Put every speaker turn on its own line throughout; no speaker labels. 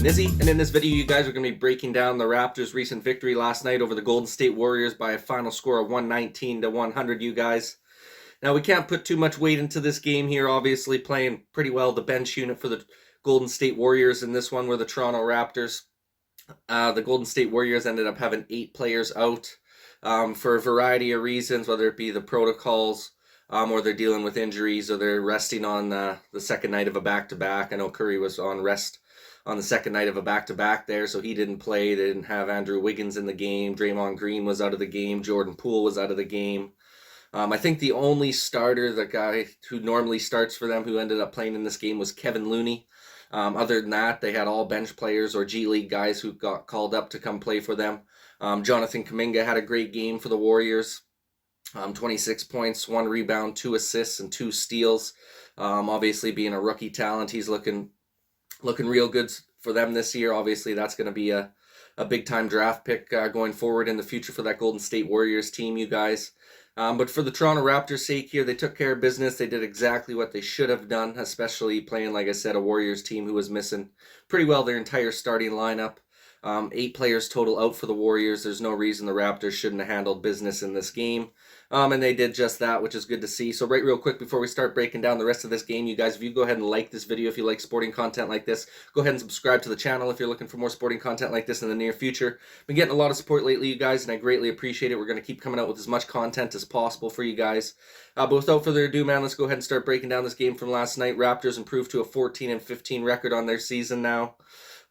Nizzy, and in this video you guys are going to be breaking down the Raptors' recent victory last night over the Golden State Warriors by a final score of 119-100, you guys. Now, we can't put too much weight into this game here, obviously playing pretty well. The bench unit for the Golden State Warriors in this one were the Toronto Raptors. The Golden State Warriors ended up having 8 players out for a variety of reasons, whether it be the protocols, or they're dealing with injuries, or they're resting on the second night of a back-to-back. I know Curry was on rest on the second night of a back-to-back there, so he didn't play. They didn't have Andrew Wiggins in the game. Draymond Green was out of the game. Jordan Poole was out of the game. I think the only starter, the guy who normally starts for them, who ended up playing in this game, was Kevin Looney. Other than that, they had all bench players or G League guys who got called up to come play for them. Jonathan Kuminga had a great game for the Warriors. 26 points, 1 rebound, 2 assists, and 2 steals. Obviously, being a rookie talent, he's looking real good for them this year. Obviously, that's going to be a big-time draft pick going forward in the future for that Golden State Warriors team, you guys. But for the Toronto Raptors' sake here, they took care of business. They did exactly what they should have done, especially playing, like I said, a Warriors team who was missing pretty well their entire starting lineup. 8 players total out for the Warriors. There's no reason the Raptors shouldn't have handled business in this game. And they did just that, which is good to see. So real quick, before we start breaking down the rest of this game, you guys, if you go ahead and like this video, if you like sporting content like this, go ahead and subscribe to the channel if you're looking for more sporting content like this in the near future. Been getting a lot of support lately, you guys, and I greatly appreciate it. We're going to keep coming out with as much content as possible for you guys. But without further ado, man, let's go ahead and start breaking down this game from last night. Raptors improved to a 14-15 record on their season now.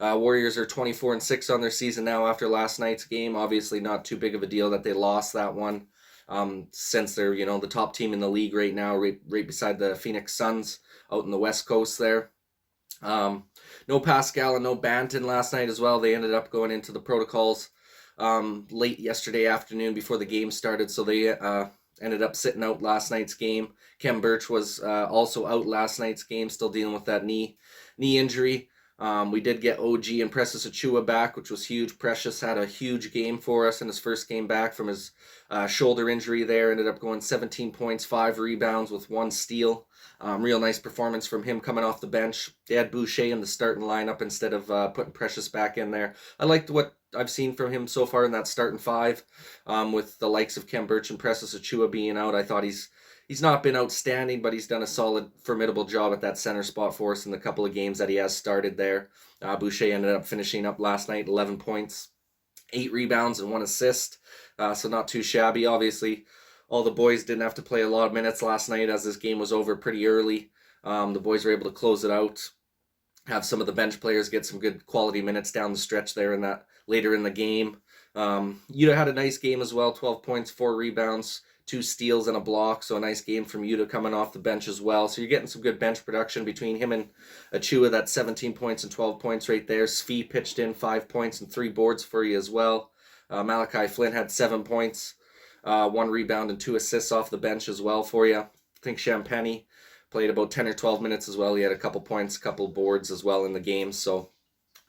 Warriors are 24-6 on their season now after last night's game. Obviously not too big of a deal that they lost that one, since they're, the top team in the league right now, right beside the Phoenix Suns out in the West Coast there. No Pascal and no Banton last night as well. They ended up going into the protocols late yesterday afternoon before the game started, so they ended up sitting out last night's game. Khem Birch was also out last night's game, still dealing with that knee injury. We did get OG and Precious Achiuwa back, which was huge. Precious had a huge game for us in his first game back from his shoulder injury there. Ended up going 17 points, 5 rebounds with 1 steal. Real nice performance from him coming off the bench. They had Boucher in the starting lineup instead of putting Precious back in there. I liked what I've seen from him so far in that starting 5, with the likes of Khem Birch and Precious Achiuwa being out. I thought he's not been outstanding, but he's done a solid, formidable job at that center spot for us in the couple of games that he has started there. Boucher ended up finishing up last night, 11 points, 8 rebounds, and 1 assist. So not too shabby. Obviously, all the boys didn't have to play a lot of minutes last night as this game was over pretty early. The boys were able to close it out, have some of the bench players get some good quality minutes down the stretch there in that later in the game. Yuta had a nice game as well, 12 points, 4 rebounds, 2 steals and a block, so a nice game from Yuta coming off the bench as well. So you're getting some good bench production between him and Achiuwa. That's 17 points and 12 points right there. Svi pitched in 5 points and 3 boards for you as well. Malachi Flynn had 7 points, 1 rebound and 2 assists off the bench as well for you. I think Champagny played about 10 or 12 minutes as well. He had a couple points, a couple boards as well in the game. So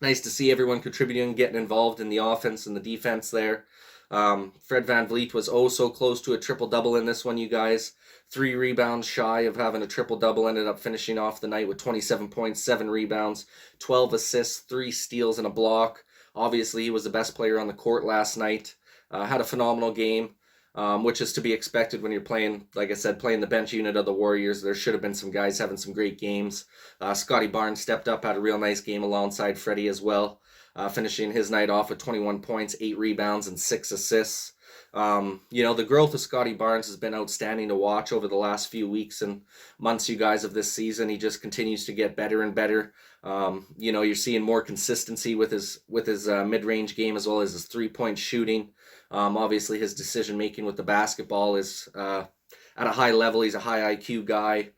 nice to see everyone contributing, getting involved in the offense and the defense there. Fred VanVleet was oh so close to a triple-double in this one, you guys. 3 rebounds shy of having a triple-double. Ended up finishing off the night with 27 points, 7 rebounds, 12 assists, 3 steals, and a block. Obviously, he was the best player on the court last night. Had a phenomenal game, which is to be expected when you're playing, like I said, playing the bench unit of the Warriors. There should have been some guys having some great games. Scotty Barnes stepped up, had a real nice game alongside Freddy as well. Finishing his night off with 21 points, 8 rebounds, and 6 assists. The growth of Scotty Barnes has been outstanding to watch over the last few weeks and months, you guys, of this season. He just continues to get better and better. You're seeing more consistency with his mid-range game as well as his 3-point shooting. Obviously, his decision-making with the basketball is at a high level. He's a high IQ guy,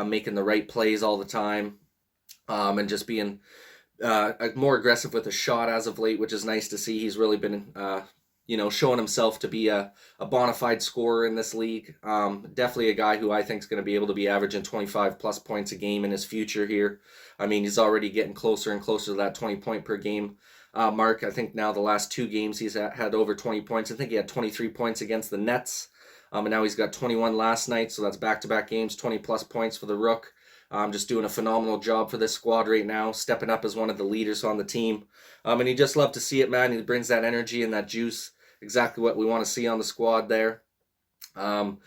making the right plays all the time, and just being more aggressive with a shot as of late, which is nice to see. He's really been, showing himself to be a bona fide scorer in this league. Definitely a guy who I think is going to be able to be averaging 25 plus points a game in his future here. I mean, he's already getting closer and closer to that 20 point per game mark. I think now the last 2 games he's had over 20 points. I think he had 23 points against the Nets. And now he's got 21 last night, so that's back-to-back games, 20 plus points for the Rook. Just doing a phenomenal job for this squad right now, stepping up as one of the leaders on the team. And you just love to see it, man. He brings that energy and that juice, exactly what we want to see on the squad there. And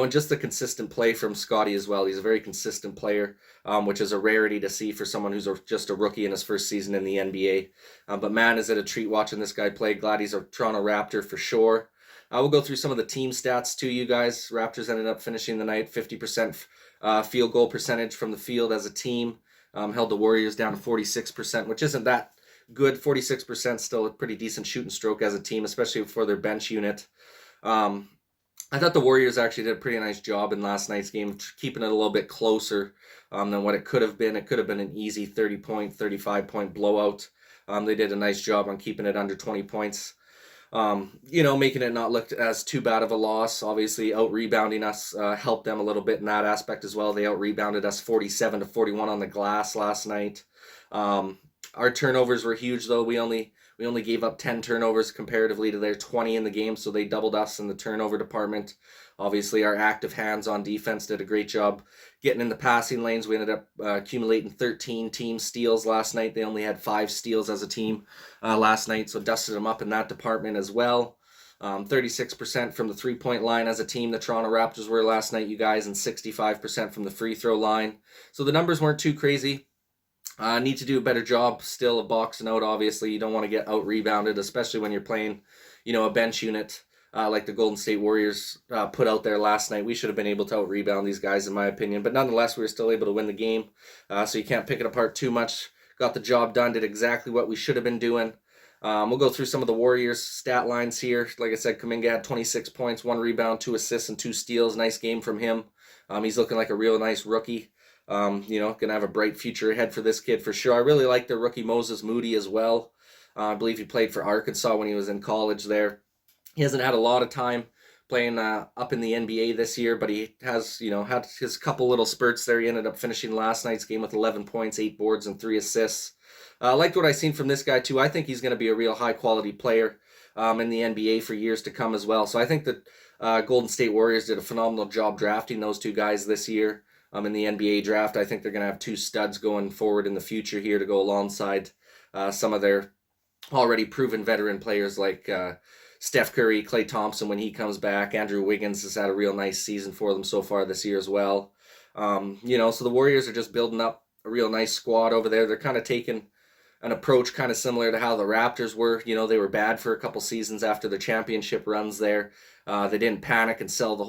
just the consistent play from Scotty as well. He's a very consistent player, which is a rarity to see for someone who's just a rookie in his first season in the NBA. But man, is it a treat watching this guy play. Glad he's a Toronto Raptor for sure. We'll go through some of the team stats to you guys. Raptors ended up finishing the night 50% field goal percentage from the field as a team. Held the Warriors down to 46%, which isn't that good. 46% still a pretty decent shooting stroke as a team, especially for their bench unit. I thought the Warriors actually did a pretty nice job in last night's game, keeping it a little bit closer than what it could have been. It could have been an easy 30-point, 35-point blowout. They did a nice job on keeping it under 20 points. Making it not look as too bad of a loss. Obviously, out-rebounding us helped them a little bit in that aspect as well. They out-rebounded us 47-41 on the glass last night. Our turnovers were huge, though. We only gave up 10 turnovers comparatively to their 20 in the game, so they doubled us in the turnover department. Obviously, our active hands on defense did a great job getting in the passing lanes. We ended up accumulating 13 team steals last night. They only had 5 steals as a team last night, so dusted them up in that department as well. 36% from the three-point line as a team, the Toronto Raptors were last night, you guys, and 65% from the free throw line. So the numbers weren't too crazy. Need to do a better job still of boxing out. Obviously, you don't want to get out-rebounded, especially when you're playing, a bench unit like the Golden State Warriors put out there last night. We should have been able to out-rebound these guys, in my opinion. But nonetheless, we were still able to win the game. So you can't pick it apart too much. Got the job done, did exactly what we should have been doing. We'll go through some of the Warriors' stat lines here. Like I said, Kuminga had 26 points, 1 rebound, 2 assists, and 2 steals. Nice game from him. He's looking like a real nice rookie. Gonna have a bright future ahead for this kid for sure. I really like the rookie Moses Moody as well. I believe he played for Arkansas when he was in college there. He hasn't had a lot of time playing up in the NBA this year, but he has, had his couple little spurts there. He ended up finishing last night's game with 11 points, 8 boards, and 3 assists. I liked what I seen from this guy too. I think he's going to be a real high quality player in the NBA for years to come as well. So I think that Golden State Warriors did a phenomenal job drafting those 2 guys this year. In the NBA draft, I think they're going to have 2 studs going forward in the future here to go alongside some of their already proven veteran players like Steph Curry, Klay Thompson when he comes back. Andrew Wiggins has had a real nice season for them so far this year as well. So the Warriors are just building up a real nice squad over there. They're kind of taking an approach kind of similar to how the Raptors were. They were bad for a couple seasons after the championship runs there. They didn't panic and sell the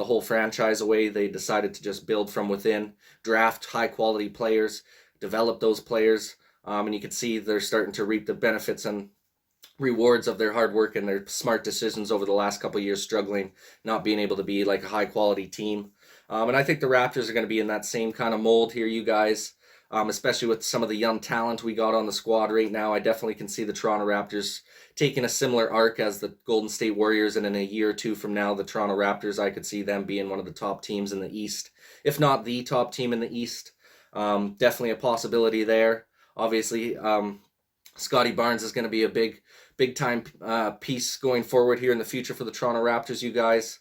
whole franchise away. They decided to just build from within, draft high quality players, develop those players, and you can see they're starting to reap the benefits and rewards of their hard work and their smart decisions over the last couple of years, struggling, not being able to be like a high quality team. And I think the Raptors are going to be in that same kind of mold here, you guys, especially with some of the young talent we got on the squad right now. I definitely can see the Toronto Raptors taking a similar arc as the Golden State Warriors, and in a year or 2 from now, the Toronto Raptors, I could see them being one of the top teams in the East, if not the top team in the East. Definitely a possibility there. Obviously, Scotty Barnes is going to be a big time piece going forward here in the future for the Toronto Raptors, you guys.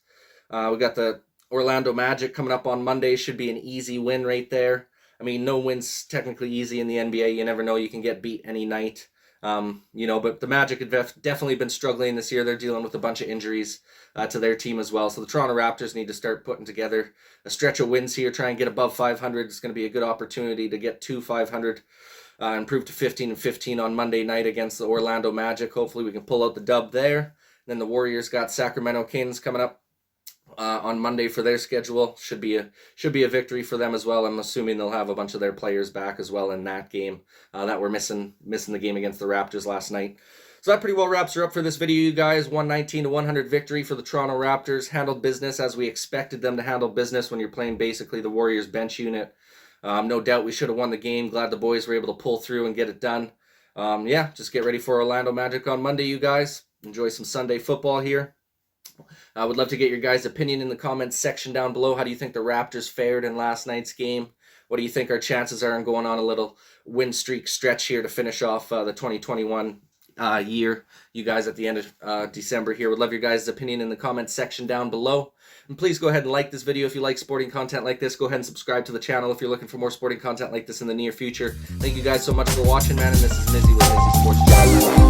We got the Orlando Magic coming up on Monday. Should be an easy win right there. I mean, no win's technically easy in the NBA. You never know. You can get beat any night. But the Magic have definitely been struggling this year. They're dealing with a bunch of injuries to their team as well. So the Toronto Raptors need to start putting together a stretch of wins here, try and get above 500. It's going to be a good opportunity to get to 500, improve to 15-15 on Monday night against the Orlando Magic. Hopefully we can pull out the dub there. And then the Warriors got Sacramento Kings coming up on Monday for their schedule. Should be a victory for them as well. I'm assuming they'll have a bunch of their players back as well in that game that were missing the game against the Raptors last night. So that pretty well wraps her up for this video, you guys. 119-100 victory for the Toronto Raptors. Handled business as we expected them to handle business when you're playing basically the Warriors bench unit. No doubt we should have won the game. Glad the boys were able to pull through and get it done. Just get ready for Orlando Magic on Monday, you guys. Enjoy some Sunday football here. I would love to get your guys' opinion in the comments section down below. How do you think the Raptors fared in last night's game? What do you think our chances are in going on a little win streak stretch here to finish off the 2021 year, you guys, at the end of December here. Would love your guys' opinion in the comments section down below. And please go ahead and like this video if you like sporting content like this. Go ahead and subscribe to the channel if you're looking for more sporting content like this in the near future. Thank you guys so much for watching, man. And this is Mizzy with Mizzy Sports Channel.